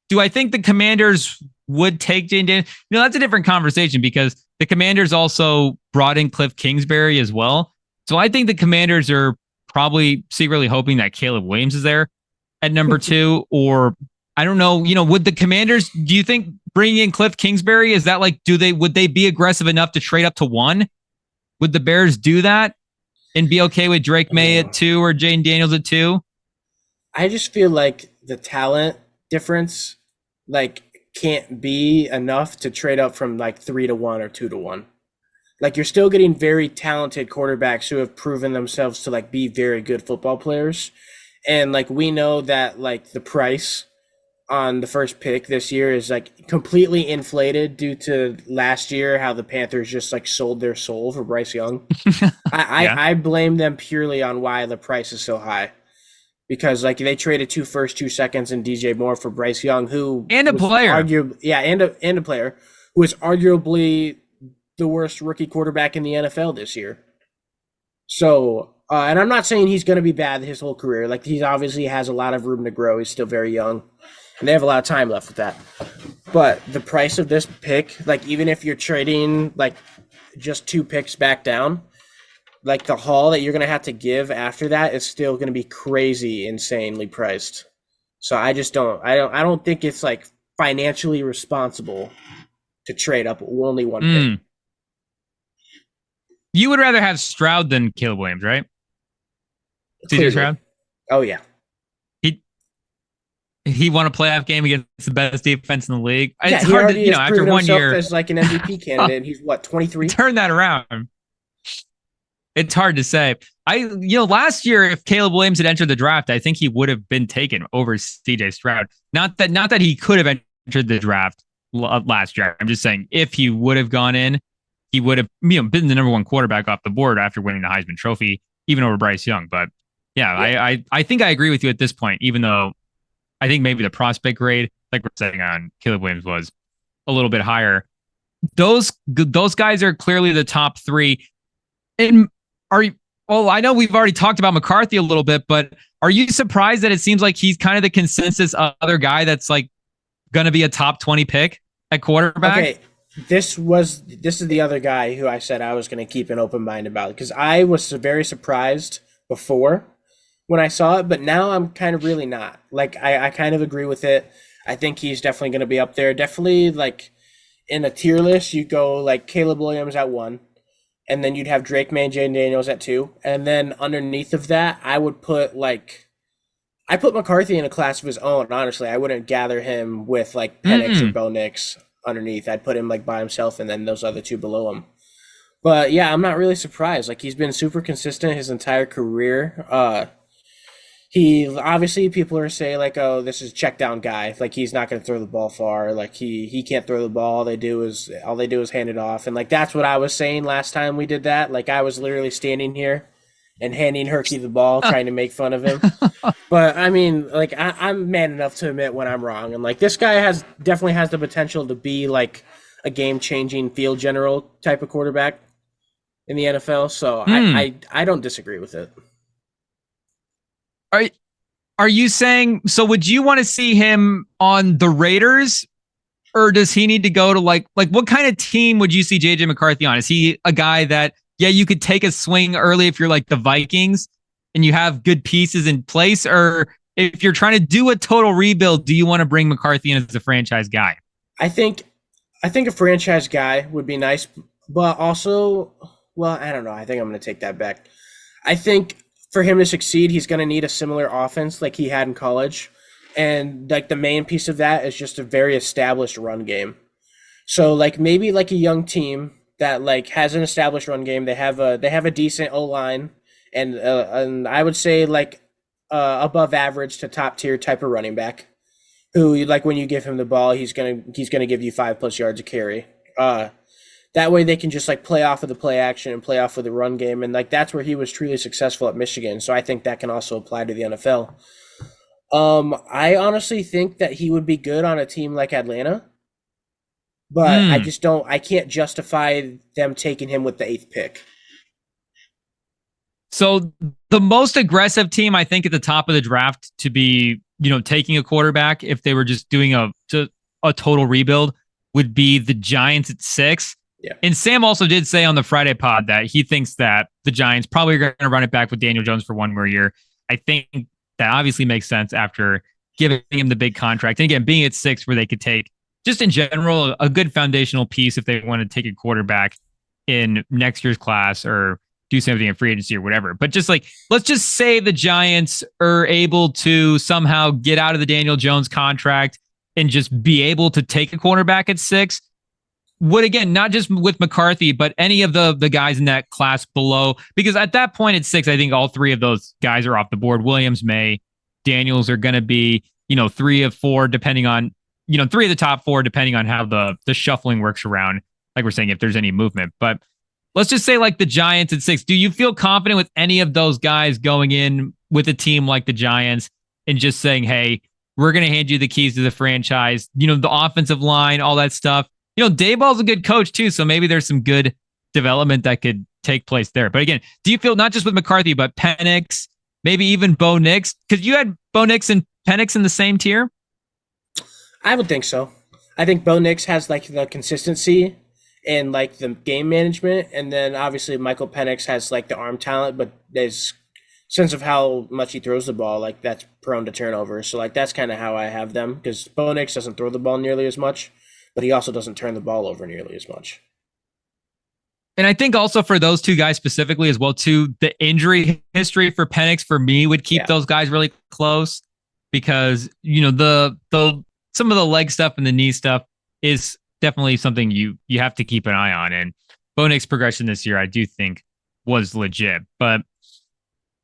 do I think the Commanders would take Jayden Daniels? That's a different conversation, because the Commanders also brought in Cliff Kingsbury as well. So I think the Commanders are probably secretly hoping that Caleb Williams is there at number 2, or I don't know, would the Commanders, do you think bringing in Cliff Kingsbury, is that like, would they be aggressive enough to trade up to 1? Would the Bears do that and be okay with Drake Maye at 2 or Jayden Daniels at 2? I just feel like the talent difference can't be enough to trade up from 3 to 1 or 2 to 1. Like, you're still getting very talented quarterbacks who have proven themselves to be very good football players. And we know that the price on the first pick this year is completely inflated due to last year, how the Panthers just sold their soul for Bryce Young. I blame them purely on why the price is so high. Because they traded 2 firsts, 2 seconds, and DJ Moore for Bryce Young, who and a player, and a player who is arguably the worst rookie quarterback in the NFL this year. So, and I'm not saying he's going to be bad his whole career. He obviously has a lot of room to grow. He's still very young, and they have a lot of time left with that. But the price of this pick, even if you're trading just 2 picks back down, the haul that you're going to have to give after that is still going to be crazy, insanely priced. So I don't think it's financially responsible to trade up only 1 pick. You would rather have Stroud than Caleb Williams, right? CJ Stroud? Oh yeah. He won a playoff game against the best defense in the league. Yeah, it's hard to, after 1 year, as an MVP candidate, and he's 23? Turn that around. It's hard to say. Last year, if Caleb Williams had entered the draft, I think he would have been taken over CJ Stroud. Not that he could have entered the draft last year. I'm just saying, if he would have gone in, he would have been the number 1 quarterback off the board after winning the Heisman Trophy, even over Bryce Young. But I think I agree with you at this point, even though I think maybe the prospect grade, like we're saying on Caleb Williams, was a little bit higher. Those guys are clearly the top 3. And I know we've already talked about McCarthy a little bit, but are you surprised that it seems like he's kind of the consensus other guy that's going to be a top 20 pick at quarterback? Okay, this is the other guy who I said I was going to keep an open mind about, because I was very surprised before when I saw it, but now I'm kind of really not. Like, I kind of agree with it. I think he's definitely going to be up there. Definitely, like, in a tier list, you go like Caleb Williams at 1, and then you'd have Drake Maye and Jayden Daniels at 2, and then underneath of that, I would put like I put McCarthy in a class of his own. Honestly, I wouldn't gather him with like Penix or Bo Nix underneath. I'd put him like by himself, and then those other two below him. But yeah, I'm not really surprised. Like, he's been super consistent his entire career. He obviously, people are saying like, oh, this is check down guy. Like, he's not going to throw the ball far. Like, he can't throw the ball. All they do is hand it off. And like, that's what I was saying last time we did that. Like, I was literally standing here and handing Herky the ball, trying to make fun of him. But I mean, like, I'm man enough to admit when I'm wrong. And like, this guy definitely has the potential to be like a game changing field general type of quarterback in the NFL. So I don't disagree with it. Are you saying, so would you want to see him on the Raiders, or does he need to go to like what kind of team would you see JJ McCarthy on? Is he a guy that, yeah, you could take a swing early if you're like the Vikings and you have good pieces in place, or if you're trying to do a total rebuild, do you want to bring McCarthy in as a franchise guy? I think a franchise guy would be nice, but also, well, I don't know. I think I'm going to take that back. I think for him to succeed, he's going to need a similar offense like he had in college. And like, the main piece of that is just a very established run game. So like, maybe like a young team that like has an established run game. They have a decent O-line, and I would say like above average to top tier type of running back, who, like, when you give him the ball, he's gonna give you 5+ yards a carry. That way they can just like play off of the play action and play off of the run game. And like, that's where he was truly successful at Michigan. So I think that can also apply to the NFL. I honestly think that he would be good on a team like Atlanta, but I can't justify them taking him with the 8th pick. So the most aggressive team, I think, at the top of the draft to be, taking a quarterback, if they were just doing a total rebuild, would be the Giants at 6. Yeah. And Sam also did say on the Friday pod that he thinks that the Giants probably are going to run it back with Daniel Jones for one more year. I think that obviously makes sense after giving him the big contract. And again, being at 6, where they could take, just in general, a good foundational piece if they want to take a quarterback in next year's class or do something in free agency or whatever. But just like, let's just say the Giants are able to somehow get out of the Daniel Jones contract and just be able to take a quarterback at 6. Would, again, not just with McCarthy, but any of the guys in that class below, because at that point at 6, I think all 3 of those guys are off the board. Williams, May, Daniels are going to be, 3 of 4, depending on, 3 of the top 4, depending on how the shuffling works around, like we're saying, if there's any movement. But let's just say like the Giants at 6. Do you feel confident with any of those guys going in with a team like the Giants and just saying, hey, we're going to hand you the keys to the franchise, the offensive line, all that stuff? Dayball's a good coach too, so maybe there's some good development that could take place there. But again, do you feel, not just with McCarthy, but Penix, maybe even Bo Nix? Because you had Bo Nix and Penix in the same tier? I would think so. I think Bo Nix has like the consistency and like the game management, and then obviously Michael Penix has like the arm talent, but there's sense of how much he throws the ball, like that's prone to turnover. So like, that's kind of how I have them, because Bo Nix doesn't throw the ball nearly as much, but he also doesn't turn the ball over nearly as much. And I think also for those 2 guys specifically as well, too, the injury history for Penix, for me, would keep those guys really close, because, the some of the leg stuff and the knee stuff is definitely something you have to keep an eye on. And Bo Nix's progression this year, I do think, was legit. But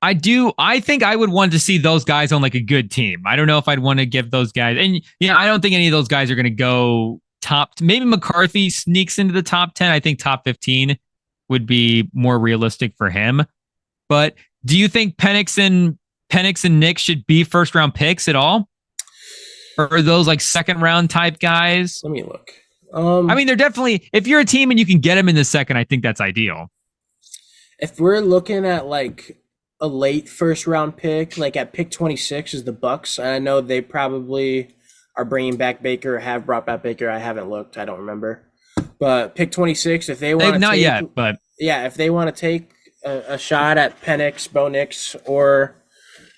I think I would want to see those guys on like a good team. I don't know if I'd want to give those guys, and I don't think any of those guys are going to go top. Maybe McCarthy sneaks into the top 10. I think top 15 would be more realistic for him. But do you think Penix and Nick should be first round picks at all? Or are those like second round type guys? Let me look. I mean, they're definitely, if you're a team and you can get them in the second, I think that's ideal. If we're looking at like a late first round pick, like at pick 26 is the Bucks. And I know they probably are bringing back Baker, have brought back Baker. I haven't looked. I don't remember. But pick 26, if they want to Not take, yet, but yeah, if they want to take a shot at Penix, Bo Nix, or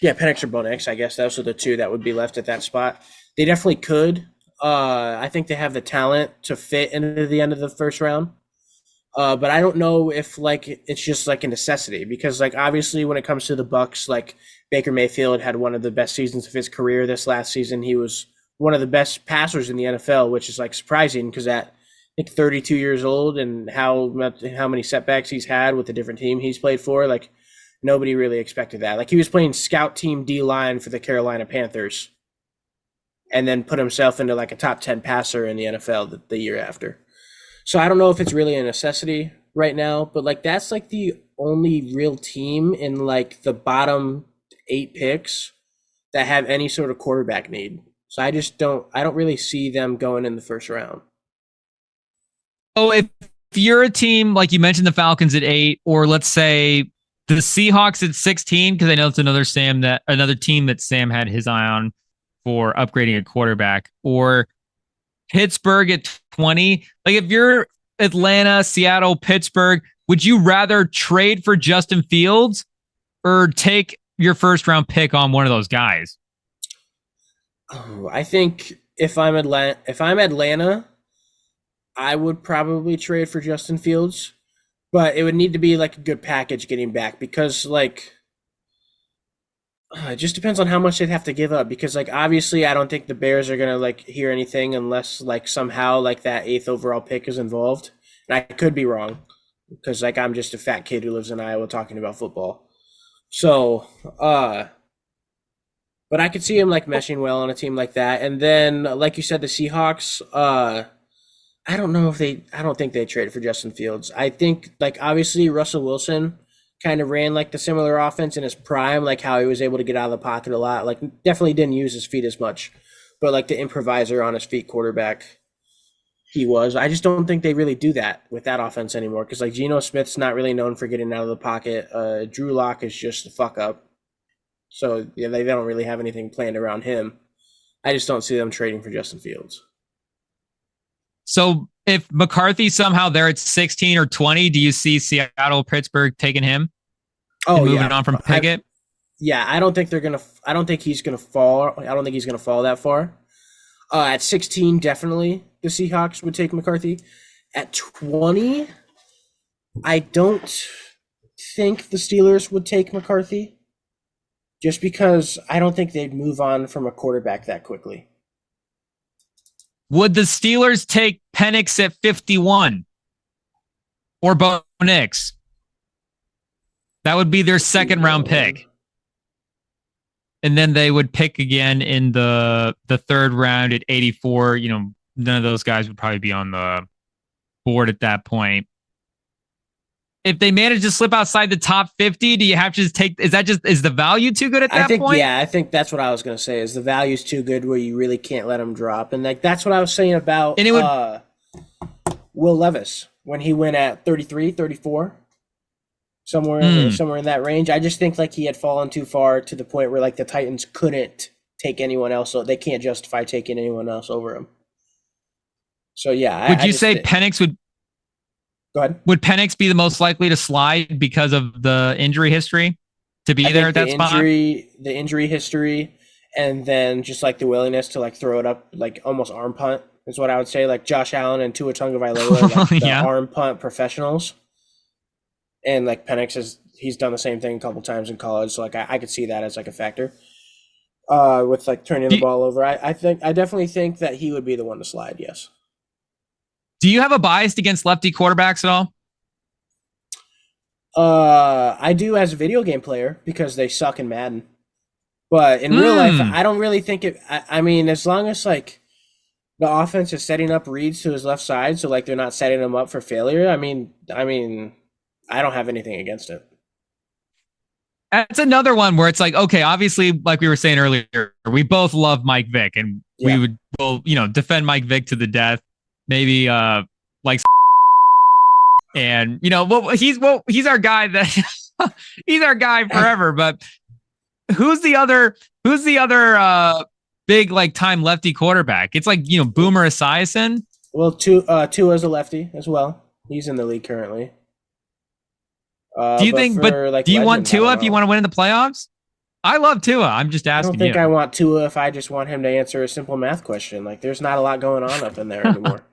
Penix or Bo Nix, I guess those are the two that would be left at that spot. They definitely could. I think they have the talent to fit into the end of the first round. But I don't know if like it's just like a necessity, because like obviously when it comes to the Bucks, like Baker Mayfield had one of the best seasons of his career this last season. He was one of the best passers in the NFL, which is like surprising because at I think 32 years old and how many setbacks he's had with the different team he's played for, like nobody really expected that. Like he was playing scout team D-line for the Carolina Panthers and then put himself into like a top 10 passer in the NFL the year after. So I don't know if it's really a necessity right now, but like that's like the only real team in like the bottom 8 picks that have any sort of quarterback need. So I don't really see them going in the first round. Oh, if you're a team, like you mentioned the Falcons at 8, or let's say the Seahawks at 16, because I know it's another team that Sam had his eye on for upgrading a quarterback, or Pittsburgh at 20. Like if you're Atlanta, Seattle, Pittsburgh, would you rather trade for Justin Fields or take your first round pick on one of those guys? Oh, I think if I'm Atlanta, I would probably trade for Justin Fields, but it would need to be like a good package getting back, because like it just depends on how much they'd have to give up, because like obviously I don't think the Bears are gonna like hear anything unless like somehow like that 8th overall pick is involved. And I could be wrong because like I'm just a fat kid who lives in Iowa talking about football. So but I could see him like meshing well on a team like that. And then like you said, the Seahawks, I don't think they traded for Justin Fields. I think like obviously Russell Wilson kind of ran like the similar offense in his prime, like how he was able to get out of the pocket a lot. Like definitely didn't use his feet as much, but like the improviser on his feet quarterback he was. I just don't think they really do that with that offense anymore, because like Geno Smith's not really known for getting out of the pocket. Drew Lock is just a fuck up. So yeah, they don't really have anything planned around him. I just don't see them trading for Justin Fields. So if McCarthy somehow they're at 16 or 20, do you see Seattle, Pittsburgh taking him? Oh, moving on from Pickett? I don't think he's gonna fall. I don't think he's gonna fall that far. At 16, definitely the Seahawks would take McCarthy. At 20, I don't think the Steelers would take McCarthy, just because I don't think they'd move on from a quarterback that quickly. Would the Steelers take Penix at 51 or Bo Nix? That would be their second round pick. And then they would pick again in the third round at 84. You know, none of those guys would probably be on the board at that point. If they manage to slip outside the top 50, do you have to just take, is the value too good at that point? Yeah, I think that's what I was going to say, is the value's too good where you really can't let them drop. And like that's what I was saying about Will Levis when he went at 33, 34, somewhere in that range. I just think like he had fallen too far to the point where like the Titans couldn't take anyone else, so they can't justify taking anyone else over him. So yeah, would you say Penix would? Go ahead. Would Penix be the most likely to slide because of the injury history to be there at that spot? The injury history, and then just like the willingness to like throw it up, like almost arm punt is what I would say. Like Josh Allen and Tua Tagovailoa are like the arm punt professionals, and like Penix he's done the same thing a couple times in college. So like I could see that as like a factor with like turning the ball over. I definitely think that he would be the one to slide. Yes. Do you have a bias against lefty quarterbacks at all? I do as a video game player because they suck in Madden. But in real life, I don't really think it. I mean, as long as like the offense is setting up reads to his left side, so like they're not setting him up for failure. I mean, I don't have anything against it. That's another one where it's like, okay, obviously, like we were saying earlier, we both love Mike Vick, and we will defend Mike Vick to the death. Maybe like, and he's our guy that he's our guy forever. But who's the other big like time lefty quarterback. It's like, Boomer Esiason. Well, Tua's a lefty as well. He's in the league currently. Do you think? But do you want Tua if you want to win in the playoffs? I love Tua. I'm just asking. I don't think I want Tua if I just want him to answer a simple math question. Like, there's not a lot going on up in there anymore.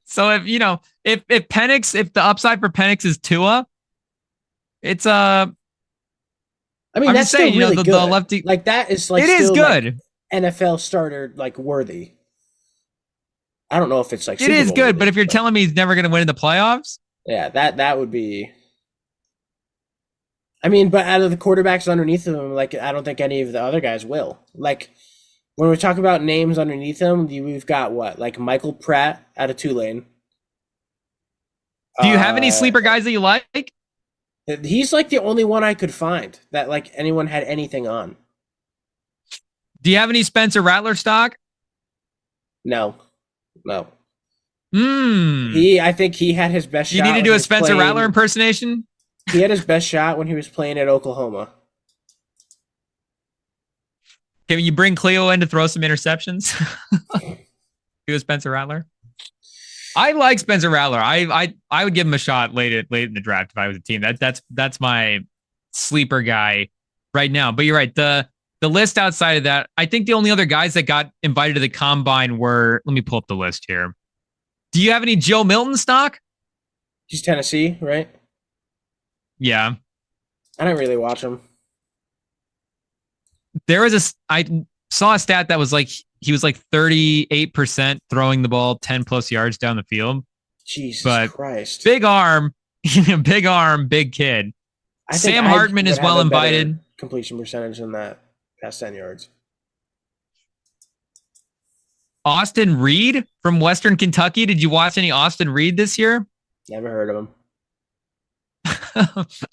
So if if the upside for Penix is Tua, it's I mean, that's still really good. The lefty, like that is like it is good. Like NFL starter like worthy. I don't know if it's like it is good, but if you're telling me he's never going to win in the playoffs, yeah, that would be. I mean, but out of the quarterbacks underneath him, like I don't think any of the other guys will. Like when we talk about names underneath him, we've got what, like Michael Pratt out of Tulane. Do you have any sleeper guys that you like? He's like the only one I could find that like anyone had anything on. Do you have any Spencer Rattler stock? No. I think he had his best shot. You need to do a Spencer Rattler impersonation? He had his best shot when he was playing at Oklahoma. Can you bring Cleo in to throw some interceptions? Do a Spencer Rattler? I like Spencer Rattler. I would give him a shot late in the draft if I was a team. That's my sleeper guy right now. But you're right. The list outside of that, I think the only other guys that got invited to the combine were, let me pull up the list here. Do you have any Joe Milton stock? He's Tennessee, right? Yeah. I don't really watch him. I saw a stat that was like, he was like 38% throwing the ball 10 plus yards down the field. Jesus Christ. Big arm, big kid. Sam Hartman is well invited. Completion percentage in that past 10 yards. Austin Reed from Western Kentucky. Did you watch any Austin Reed this year? Never heard of him.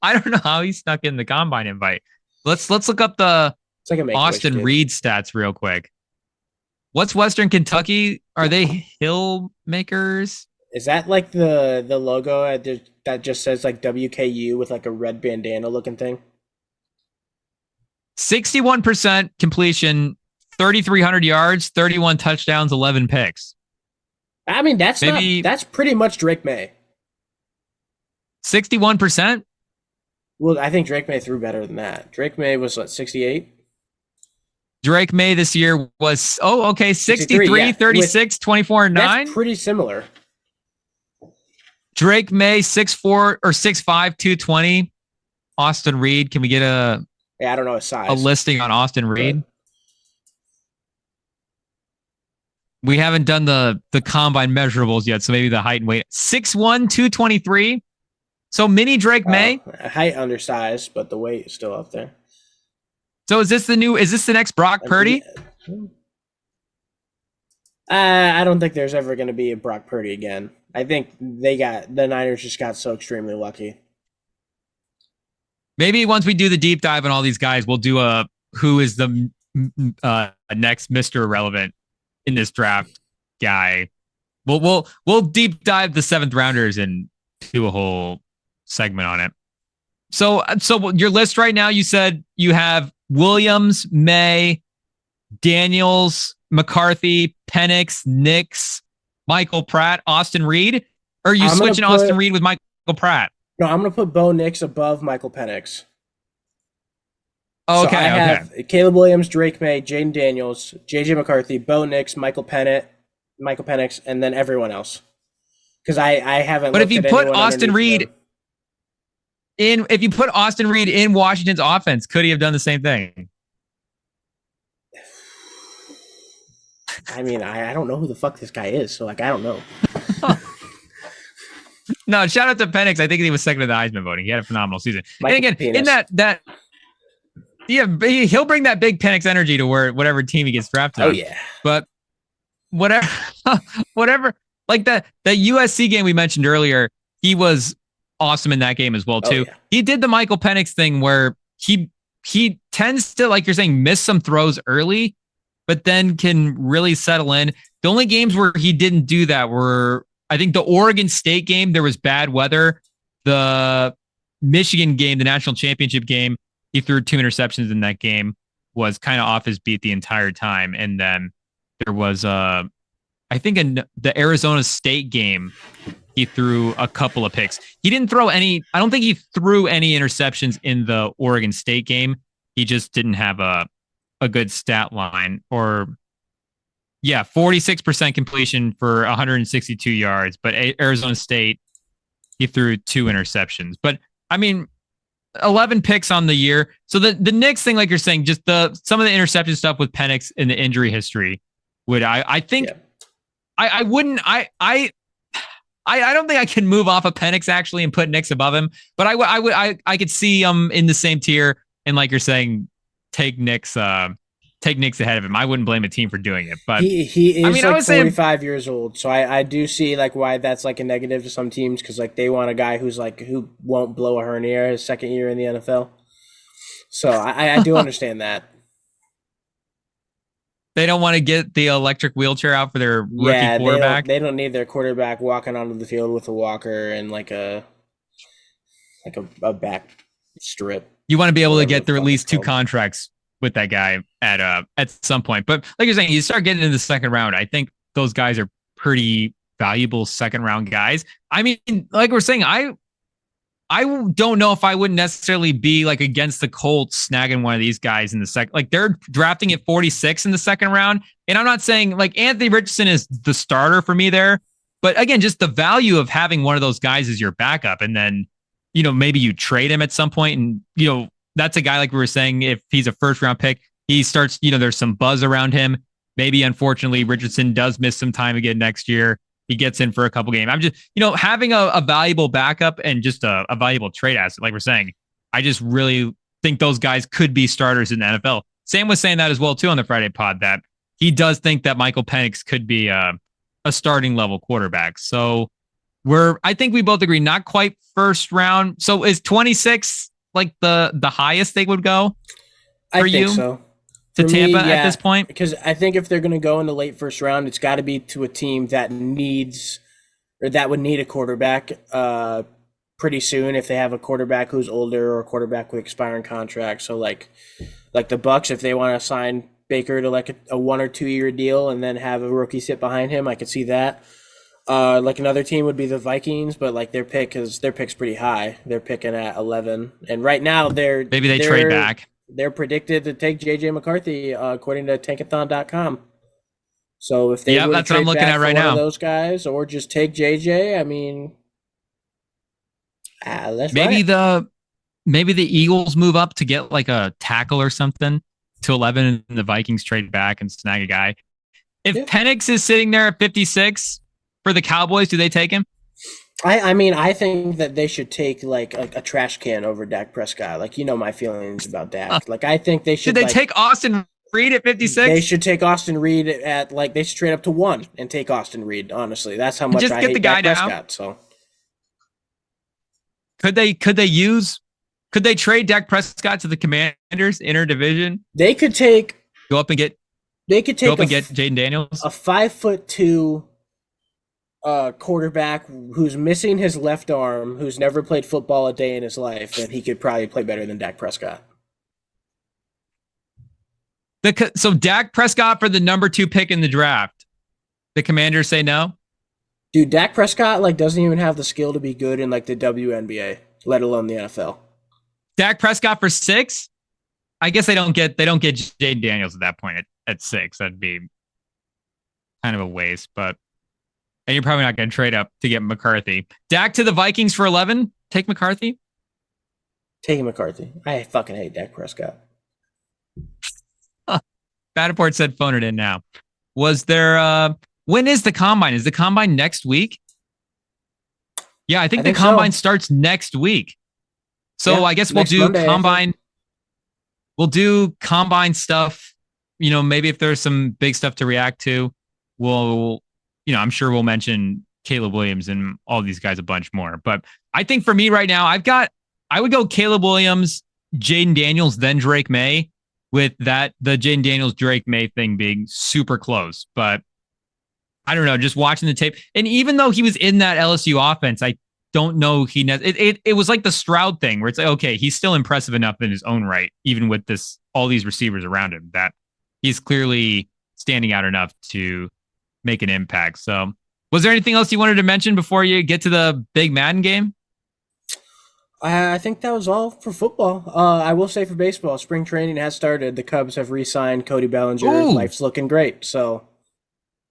I don't know how he snuck in the combine invite. Let's look up the Austin Reed stats real quick. What's Western Kentucky? Are they hill makers? Is that like the logo that just says like WKU with like a red bandana looking thing? 61% completion, 3,300 yards, 31 touchdowns, 11 picks. I mean, that's pretty much Drake Maye. 61%? Well, I think Drake Maye threw better than that. Drake Maye was what, 68? Drake Maye this year was 63, yeah. 36, 24, and 9. That's pretty similar. Drake Maye 6'4" or 6'5", 220. Austin Reed, can we get I don't know his size. A listing on Austin Reed? Right. We haven't done the combine measurables yet, so maybe the height and weight. 6'1", 223. So mini Drake Maye. Height undersized, but the weight is still up there. So is this the next Brock Purdy? I don't think there's ever going to be a Brock Purdy again. I think the Niners just got so extremely lucky. Maybe once we do the deep dive on all these guys, we'll do a who is the next Mr. Irrelevant in this draft guy. We'll deep dive the 7th rounders and do a whole segment on it. So your list right now, you said you have Williams, May, Daniels, McCarthy, Penix, Nix, Michael Pratt, Austin Reed? Or are you switching Austin Reed with Michael Pratt? No, I'm going to put Bo Nix above Michael Penix. Okay, so I have Caleb Williams, Drake Maye, Jayden Daniels, JJ McCarthy, Bo Nix, Michael Penix, and then everyone else. Because I haven't. But if you put Austin Reed in Washington's offense, could he have done the same thing? I mean, I don't know who the fuck this guy is, so I don't know. No, shout out to Penix. I think he was second in the Heisman voting. He had a phenomenal season. Michael and again, Penis. in he'll bring that big Penix energy to whatever team he gets drafted. Oh yeah. But whatever. Like that USC game we mentioned earlier, he was awesome in that game as well too. Oh, yeah. He did the Michael Penix thing where he tends to, like you're saying, miss some throws early, but then can really settle in. The only games where he didn't do that were, I think, the Oregon State game, there was bad weather. The Michigan game, the national championship game, he threw 2 interceptions in that game. was kind of off his beat the entire time. And then there was, I think in the Arizona State game, he threw a couple of picks. He didn't throw any. I don't think he threw any interceptions in the Oregon State game. He just didn't have a good stat line. Or, yeah, 46% completion for 162 yards. But Arizona State, he threw 2 interceptions. But, I mean, 11 picks on the year. So the Knicks thing, like you're saying, just some of the interception stuff with Penix in the injury history would, I think, yeah. I wouldn't, I don't think I can move off of Penix actually and put Knicks above him, but I could see him in the same tier. And like you're saying, take Knicks ahead of him. I wouldn't blame a team for doing it, but he is, I mean, like 45 years old. So I do see like why that's like a negative to some teams. Cause like they want a guy who won't blow a hernia his second year in the NFL. So I do understand that. They don't want to get the electric wheelchair out for their rookie quarterback. They don't need their quarterback walking onto the field with a walker and like a back strip. You want to be able to get through at least 2 contracts with that guy at some point. But like you're saying, you start getting into the second round. I think those guys are pretty valuable second round guys. I mean, like we're saying, I don't know if I wouldn't necessarily be like against the Colts snagging one of these guys in the second. Like they're drafting at 46 in the second round. And I'm not saying like Anthony Richardson is the starter for me there. But again, just the value of having one of those guys as your backup. And then, maybe you trade him at some point. And, that's a guy like we were saying, if he's a first round pick, he starts, there's some buzz around him. Maybe unfortunately, Richardson does miss some time again next year. He gets in for a couple games. I'm just, having a valuable backup and just a valuable trade asset, like we're saying, I just really think those guys could be starters in the NFL. Sam was saying that as well, too, on the Friday pod, that he does think that Michael Penix could be a starting level quarterback. So I think we both agree, not quite first round. So is 26 like the highest they would go for you? I think so. To Tampa at this point? Because I think if they're going to go in the late first round, it's got to be to a team that needs or that would need a quarterback pretty soon if they have a quarterback who's older or a quarterback with expiring contracts. So like the Bucks, if they want to sign Baker to like a 1 or 2 year deal and then have a rookie sit behind him, I could see that. Like another team would be the Vikings, but like their pick's pretty high. They're picking at 11, and right now maybe they trade back. They're predicted to take JJ McCarthy, according to Tankathon.com. So if they that's what I'm looking at right now, one of those guys, or just take JJ, I mean, maybe the Eagles move up to get like a tackle or something to 11, and the Vikings trade back and snag a guy. If Penix is sitting there at 56 for the Cowboys, do they take him? I mean, I think that they should take like a trash can over Dak Prescott. Like, my feelings about Dak. Like, I think they should. Should they take Austin Reed at 56? They should take Austin Reed at they should trade up to 1 and take Austin Reed. Honestly, that's how much I hate Dak Prescott. So, could they trade Dak Prescott to the Commanders interdivision? They could go up and get Jayden Daniels, a 5'2" quarterback who's missing his left arm, who's never played football a day in his life, and he could probably play better than Dak Prescott. So Dak Prescott for the number 2 pick in the draft. The Commanders say no? Dude, Dak Prescott doesn't even have the skill to be good in the WNBA, let alone the NFL. Dak Prescott for 6? I guess they don't get Jayden Daniels at that point at 6. That'd be kind of a waste, but and you're probably not going to trade up to get McCarthy. Dak to the Vikings for 11. Take McCarthy. Taking McCarthy. I fucking hate Dak Prescott. Fattaport said phone it in now. Was there when is the combine? Is the combine next week? Yeah, I think the combine starts next week. So I guess we'll do Monday, combine. We'll do combine stuff. Maybe if there's some big stuff to react to, I'm sure we'll mention Caleb Williams and all these guys a bunch more. But I think for me right now, I would go Caleb Williams, Jayden Daniels, then Drake Maye, with the Jayden Daniels, Drake Maye thing being super close. But I don't know, just watching the tape. And even though he was in that LSU offense, don't know it was like the Stroud thing where it's like, okay, he's still impressive enough in his own right, even with all these receivers around him, that he's clearly standing out enough to make an impact. So was there anything else you wanted to mention before you get to the big Madden game? I think that was all for football. I will say for baseball, spring training has started. The Cubs have re-signed Cody Bellinger. Ooh. Life's looking great. So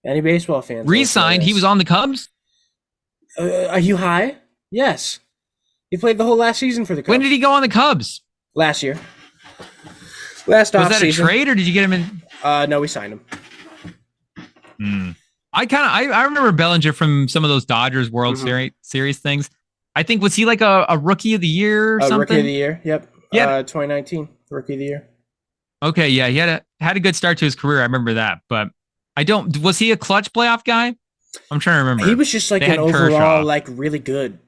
any baseball fans? Re-signed? He was on the Cubs? Are you high? Yes. He played the whole last season for the Cubs. When did he go on the Cubs? Last year. Last offseason. Was that a trade or did you get him in? No, we signed him. I remember Bellinger from some of those Dodgers World Series things. I think, was he like a rookie of the year or something? Rookie of the year, yep. Yeah. 2019, rookie of the year. Okay, yeah, he had a good start to his career. I remember that, but was he a clutch playoff guy? I'm trying to remember. He was just like an overall, like really good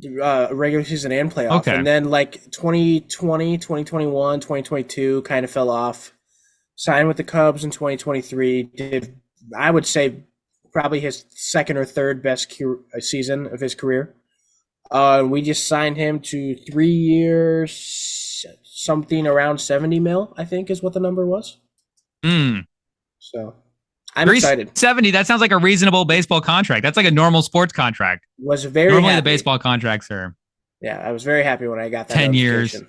regular season and playoff. Okay. And then like 2020, 2021, 2022 kind of fell off. Signed with the Cubs in 2023. Did, I would say, probably his second or third best season of his career. We just signed him to 3 years, something around 70 mil, I think is what the number was. So I'm excited. 70, that sounds like a reasonable baseball contract. That's like a normal sports contract. Was very Normally happy. The baseball contracts are. Yeah, I was very happy when I got that 10 years.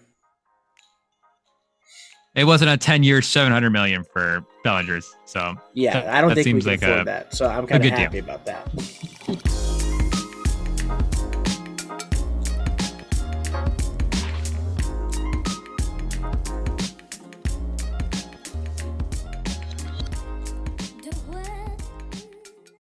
It wasn't a 10-year, $700 million for Bellinger's. So yeah, I don't think we can afford that. So I'm kind of happy about that.